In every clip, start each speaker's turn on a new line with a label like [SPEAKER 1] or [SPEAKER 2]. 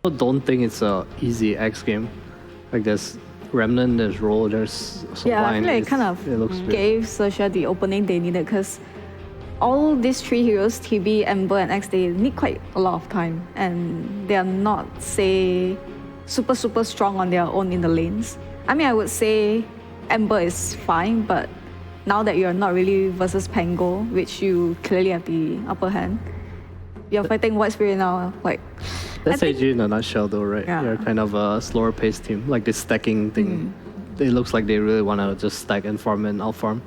[SPEAKER 1] I don't think it's a easy X game. Like there's Remnant, there's Roll, there's Sublime.
[SPEAKER 2] Yeah, I feel like it kind of gave XERXIA the opening they needed because all these three heroes, TB, Ember, and X, they need quite a lot of time, and they are not, say, super strong on their own in the lanes. I mean, I would say Ember is fine, but now that you're not really versus Pango, which you clearly have the upper hand, you're fighting White Spirit now, like...
[SPEAKER 1] That's AG in a nutshell though, right?
[SPEAKER 2] Yeah.
[SPEAKER 1] They're kind of a slower paced team. Like this stacking thing, it looks like they really want to just stack and farm and out-farm.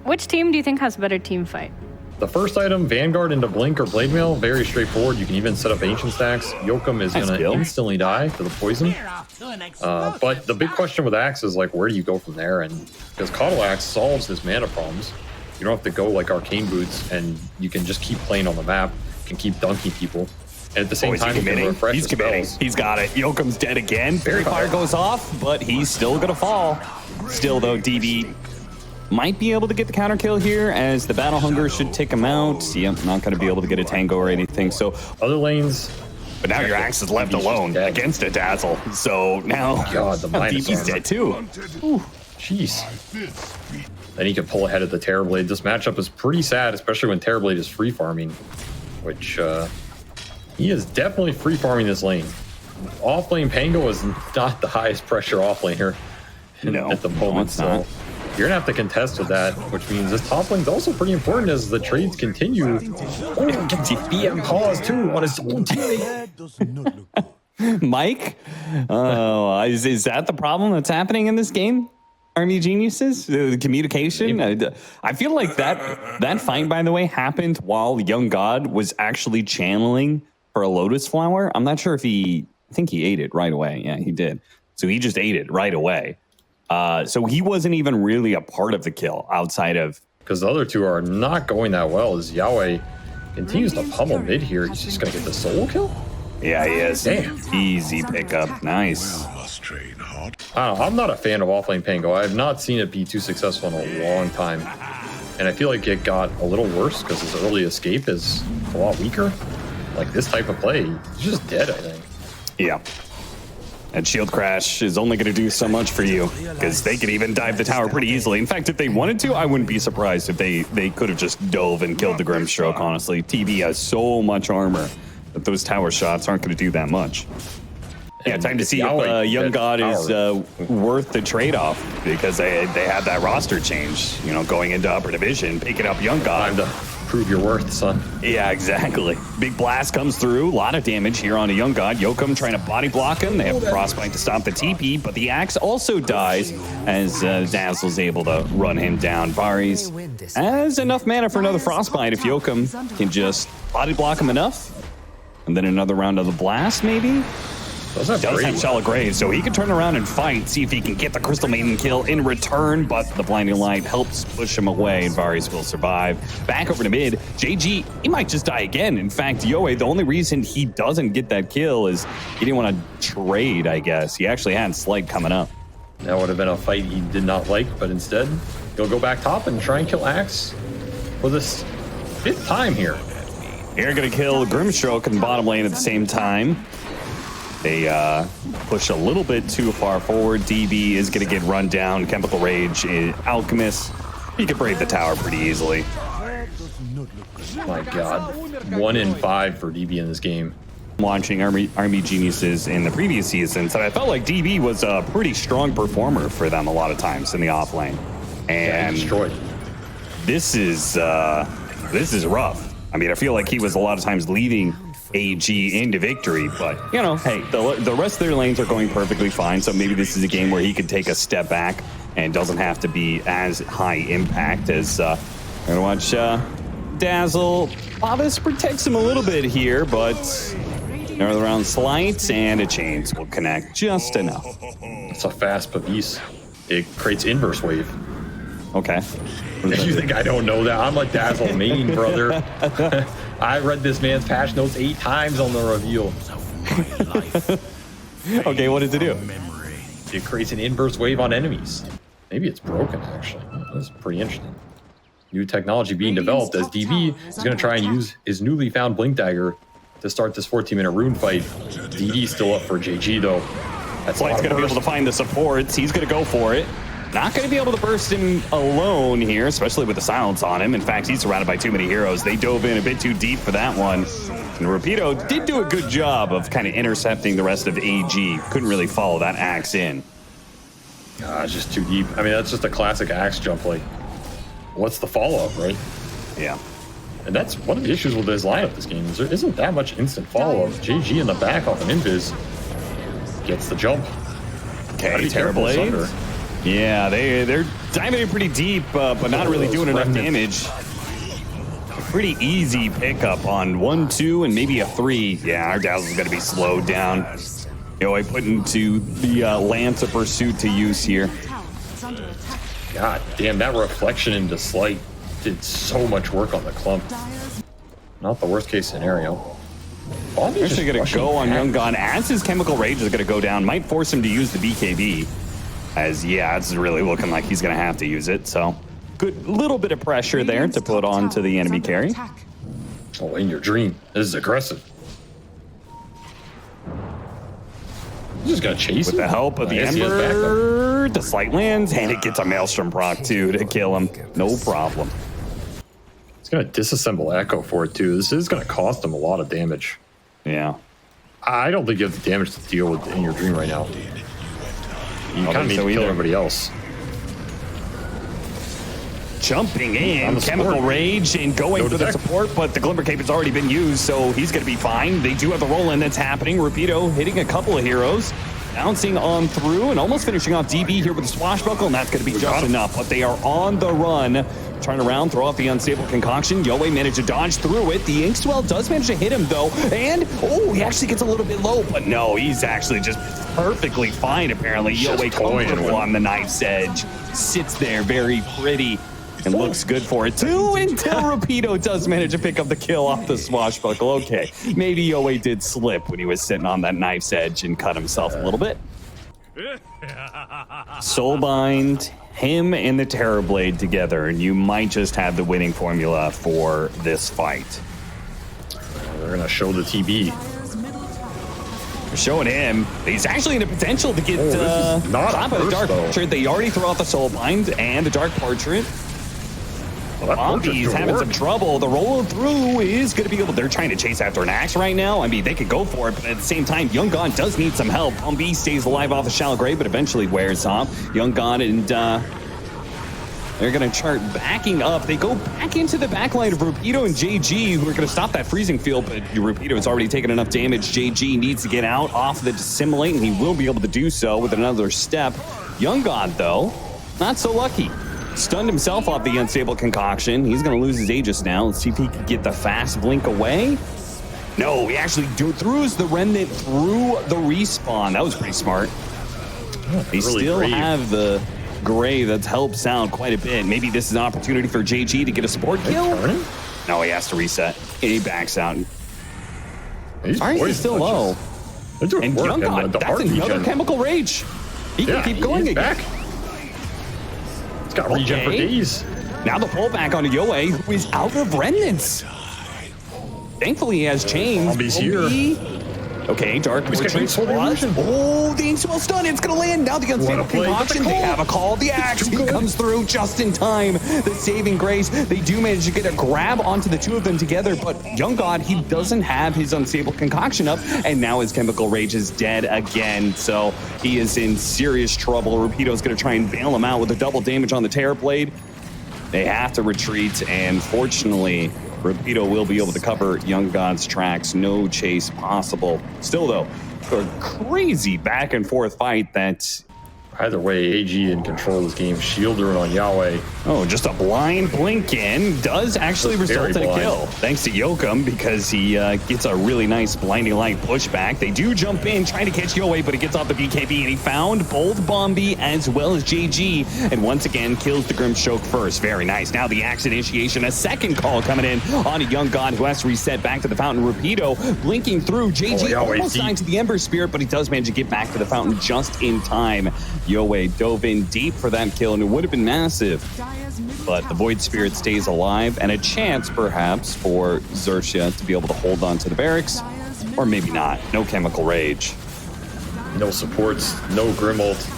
[SPEAKER 3] Which team do you think has a better team fight?
[SPEAKER 4] The first item, Vanguard into Blink or Blade Mail, very straightforward. You can even set up Ancient stacks. Yokum is going to instantly die to the poison. But the big question with Axe is, like, where do you go from there? And because Caudal Axe solves his mana problems, you don't have to go like Arcane Boots, and you can just keep playing on the map, you can keep dunking people. And at the same time, you can refresh
[SPEAKER 5] He's committing. He's got it. Yokum's dead again. Fairy Fire goes off, but he's still going to fall. Still, though, DB might be able to get the counter kill here as the Battle Hunger should take him out. Yep, not going to be able to get a tango or anything. So
[SPEAKER 4] other lanes.
[SPEAKER 5] But now your Axe is left alone against a Dazzle. So now
[SPEAKER 4] the
[SPEAKER 5] DB's dead too.
[SPEAKER 4] Ooh, jeez. Then he can pull ahead of the Terrorblade. This matchup is pretty sad, especially when Terrorblade is free farming, which he is definitely free farming this lane. Offlane Pango is not the highest pressure offlaner at the moment, so you're gonna have to contest with that, which means this top lane is also pretty important as the trades continue. Oh, gets the BM pause too on his own teammate.
[SPEAKER 5] Mike, is that the problem that's happening in this game? Army Geniuses, the communication. I feel like that fight, by the way, happened while Young God was actually channeling for a Lotus Flower. I'm not sure if I think he ate it right away. Yeah, he did. So he just ate it right away. So he wasn't even really a part of the kill outside of...
[SPEAKER 4] Because the other two are not going that well as Yahweh continues to pummel mid here. He's just going to get the solo kill?
[SPEAKER 5] Yeah, he is.
[SPEAKER 4] Damn.
[SPEAKER 5] Easy pickup. Nice.
[SPEAKER 4] I'm not a fan of offlane Pango. I have not seen it be too successful in a long time. And I feel like it got a little worse because his early escape is a lot weaker. Like this type of play, he's just dead, I think.
[SPEAKER 5] Yeah. And Shield Crash is only going to do so much for you because they could even dive the tower pretty easily. In fact, if they wanted to, I wouldn't be surprised if they could have just dove and killed the Grimstroke, honestly. TB has so much armor that those tower shots aren't going to do that much. Yeah, time to see if Young God is worth the trade-off because they had that roster change, going into upper division, picking up Young God.
[SPEAKER 4] Time to prove your worth, son.
[SPEAKER 5] Yeah, exactly. Big blast comes through, a lot of damage here on a Young God. Yokum trying to body block him. They have Frostbite to stop the TP, but the Axe also dies as Dazzle's able to run him down. Varis has enough mana for another Frostbite if Yokum can just body block him enough. And then another round of the blast, maybe? Does have Shallow Grave, so he can turn around and fight, see if he can get the Crystal Maiden kill in return, but the Blinding Light helps push him away, and Varis will survive. Back over to mid, JG, he might just die again. In fact, Yoe, the only reason he doesn't get that kill is he didn't want to trade, I guess. He actually had Slight coming up.
[SPEAKER 4] That would have been a fight he did not like, but instead, he'll go back top and try and kill Axe for this 5th time here.
[SPEAKER 5] They're going to kill Grimstroke in the bottom lane at the same time. They push a little bit too far forward. DB is going to get run down. Chemical Rage, Alchemist. He could break the tower pretty easily.
[SPEAKER 4] My God. 1 in 5 for DB in this game.
[SPEAKER 5] Watching Army Geniuses in the previous seasons, and I felt like DB was a pretty strong performer for them a lot of times in the off lane. And
[SPEAKER 4] destroyed.
[SPEAKER 5] This is rough. I mean, I feel like he was a lot of times leading AG into victory, but hey, the rest of their lanes are going perfectly fine, so maybe this is a game where he could take a step back and doesn't have to be as high impact as we're gonna watch Dazzle. Pavis protects him a little bit here, but another round Slight and a Chains will connect just enough.
[SPEAKER 4] It's a fast Pavis. It creates inverse wave.
[SPEAKER 5] Okay.
[SPEAKER 4] You think I don't know that? I'm a Dazzle main, brother. I read this man's patch notes 8 times on the reveal.
[SPEAKER 5] Okay, what does it do?
[SPEAKER 4] It creates an inverse wave on enemies. Maybe it's broken, actually. That's pretty interesting. New technology being developed as DB is going to try and use his newly found Blink Dagger to start this 14-minute rune fight. DD still up for JG, though. That's
[SPEAKER 5] Flight's going to be able to find the supports. He's going to go for it. Not going to be able to burst him alone here, especially with the silence on him. In fact, he's surrounded by too many heroes. They dove in a bit too deep for that one. And Rapido did do a good job of kind of intercepting the rest of AG. Couldn't really follow that axe in.
[SPEAKER 4] It's just too deep. I mean, that's just a classic axe jump. Like, what's the follow-up, right?
[SPEAKER 5] Yeah.
[SPEAKER 4] And that's one of the issues with this lineup this game. Is there isn't that much instant follow-up. JG in the back off an invis gets the jump.
[SPEAKER 5] Okay, Terrorblade. Yeah, they're diving in pretty deep, but not really doing enough damage. Pretty easy pickup on 1, 2, and maybe a 3. Yeah, our Dazzle's going to be slowed down. I put into the Lance of Pursuit to use here.
[SPEAKER 4] God damn, that reflection into Slight did so much work on the clump. Not the worst case scenario.
[SPEAKER 5] Bombi's actually going to go on Young God as his Chemical Rage is going to go down. Might force him to use the BKB. As, yeah, it's really looking like he's going to have to use it. So, good little bit of pressure there to put onto the enemy carry.
[SPEAKER 4] Oh, in your dream. This is aggressive. He's just going to chase
[SPEAKER 5] with the help of the Ember. The Slight lands, and it gets a Maelstrom proc, too, to kill him. No problem.
[SPEAKER 4] He's going to disassemble Echo for it, too. This is going to cost him a lot of damage.
[SPEAKER 5] Yeah.
[SPEAKER 4] I don't think you have the damage to deal with in your dream right now. You kind of need to kill everybody else.
[SPEAKER 5] Jumping in, Chemical Rage, and going for the support, but the Glimmer Cape has already been used, so he's going to be fine. They do have the roll-in that's happening. Rapido hitting a couple of heroes, bouncing on through, and almost finishing off DB here with the Swashbuckle, and that's going to be just enough. But they are on the run, trying around, throw off the Unstable Concoction. Yoe managed to dodge through it. The Inkswell does manage to hit him, though, and, oh, he actually gets a little bit low, but no, he's actually just perfectly fine, apparently. Yoe comfortable on the knife's edge, sits there very pretty. And looks good for it, too, until Rapido does manage to pick up the kill off the Swashbuckle. Okay, maybe Yoe did slip when he was sitting on that knife's edge and cut himself a little bit. Soulbind, him and the Terrorblade together, and you might just have the winning formula for this fight.
[SPEAKER 4] They're going to show the TB.
[SPEAKER 5] They're showing him. He's actually in a potential to get top of the Dark Portrait. They already throw out the Soulbind and the Dark Portrait. Bombi's having some trouble. The roll through is going to be able. They're trying to chase after an axe right now. I mean, they could go for it, but at the same time, Young God does need some help. Bombi stays alive off the Shallow Grave, but eventually wears off. Young God and they're going to start backing up. They go back into the backline of Rapido and JG, who are going to stop that freezing field, but Rapido has already taken enough damage. JG needs to get out off the Dissimulate, and he will be able to do so with another step. Young God, though, not so lucky. Stunned himself off the Unstable Concoction. He's going to lose his Aegis now. Let's see if he can get the fast blink away. No, he actually throws the Remnant through the respawn. That was pretty smart. They really still have the Grave that helps out quite a bit. Maybe this is an opportunity for JG to get a support kill. No, he has to reset. He backs out. He's still low. And Young God, that's another Chemical Rage. He can keep going again.
[SPEAKER 4] It's got regen for days.
[SPEAKER 5] Now the pullback on Yoe, who is out of remnants. Thankfully, he has chains.
[SPEAKER 4] Bombi's here.
[SPEAKER 5] Okay, Dark retreats. Oh, the Inkswell stun. It's going to land. Now the Unstable Concoction. They have a call. The axe. He comes through just in time. The saving grace. They do manage to get a grab onto the two of them together, but Young God, he doesn't have his Unstable Concoction up, and now his Chemical Rage is dead again. So he is in serious trouble. Rapido's going to try and bail him out with a double damage on the Terrorblade. They have to retreat, and fortunately, Rapido will be able to cover Young God's tracks. No chase possible. Still, though, a crazy back and forth fight that...
[SPEAKER 4] Either way, AG in control of this game. Shielder on Yahweh.
[SPEAKER 5] Oh, just a blind blink in does actually result in a kill. Thanks to Yokum, because he gets a really nice blinding light pushback. They do jump in, trying to catch Yoe, but he gets off the BKB, and he found both Bombi as well as JG, and once again kills the Grimstroke first. Very nice. Now the axe initiation, a second call coming in on a Young God who has to reset back to the fountain. Rapido blinking through. JG almost dying to the Ember Spirit, but he does manage to get back to the fountain just in time. Yoe dove in deep for that kill, and it would have been massive but the Void Spirit stays alive, and a chance, perhaps, for XERXIA to be able to hold on to the barracks, or maybe not. No Chemical Rage.
[SPEAKER 4] No supports, no Grimult,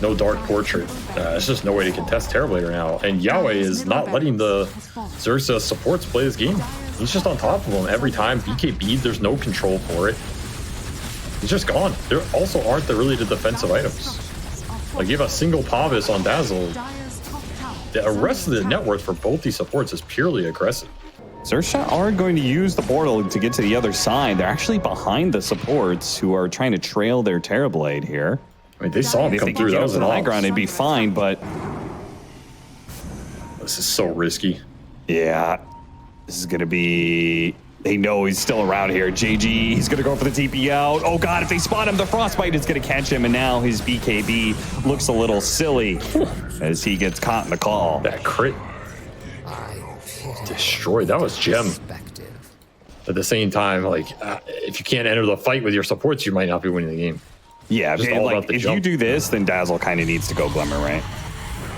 [SPEAKER 4] no Dark Portrait. There's just no way to contest Terrorblade right now. And Yahweh is not letting the XERXIA supports play this game. He's just on top of him every time. BKB, there's no control for it. He's just gone. There also aren't really the defensive items. Like, you have a single Pavis on Dazzle. The rest of the net worth for both these supports is purely aggressive.
[SPEAKER 5] XERXIA are going to use the portal to get to the other side. They're actually behind the supports who are trying to trail their Terrorblade here.
[SPEAKER 4] I mean, they saw him
[SPEAKER 5] If
[SPEAKER 4] come
[SPEAKER 5] they
[SPEAKER 4] through.
[SPEAKER 5] could
[SPEAKER 4] That
[SPEAKER 5] get up
[SPEAKER 4] was
[SPEAKER 5] to
[SPEAKER 4] an
[SPEAKER 5] the high
[SPEAKER 4] ops.
[SPEAKER 5] ground, it'd be fine, but
[SPEAKER 4] This is so risky.
[SPEAKER 5] yeah, this is going to be... They know he's still around here. JG, he's going to go for the TP out. Oh, God, if they spot him, the Frostbite is going to catch him, and now his BKB looks a little silly as he gets caught in the call.
[SPEAKER 4] That crit destroyed. That was gem. At the same time, like, if you can't enter the fight with your supports, you might not be winning the game.
[SPEAKER 5] Yeah,
[SPEAKER 4] Just
[SPEAKER 5] man,
[SPEAKER 4] all
[SPEAKER 5] like,
[SPEAKER 4] about the
[SPEAKER 5] if
[SPEAKER 4] jump.
[SPEAKER 5] you do this, then Dazzle kind of needs to go Glimmer, right?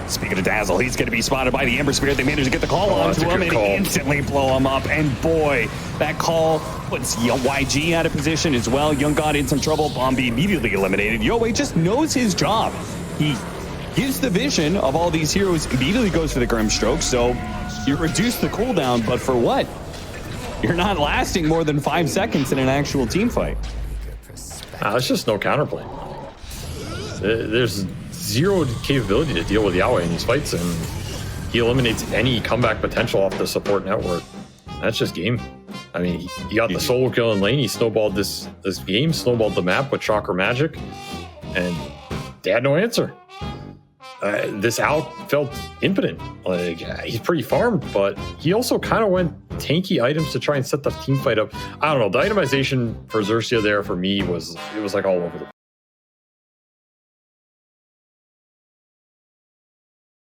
[SPEAKER 5] Speaking of Dazzle, he's going to be spotted by the Ember Spirit. They managed to get the call
[SPEAKER 4] that's
[SPEAKER 5] onto
[SPEAKER 4] a
[SPEAKER 5] him
[SPEAKER 4] good
[SPEAKER 5] and
[SPEAKER 4] call.
[SPEAKER 5] instantly blow him up. And boy, that call puts YG out of position as well. Young God in some trouble. Bombi immediately eliminated. Yowei just knows his job. He gives the vision of all these heroes, immediately goes for the Grimstroke. So you reduce the cooldown, but for what? You're not lasting more than 5 seconds in an actual team fight.
[SPEAKER 4] It's just no counterplay. There's zero capability to deal with Yahweh in these fights, and he eliminates any comeback potential off the support network. That's just game. I mean, he got the solo kill in lane. He snowballed this game, snowballed the map with Chakra Magic, and they had no answer. This out felt impotent. Like, he's pretty farmed, but he also kind of went tanky items to try and set the team fight up. I don't know. The itemization for XERXIA there for me was like all over the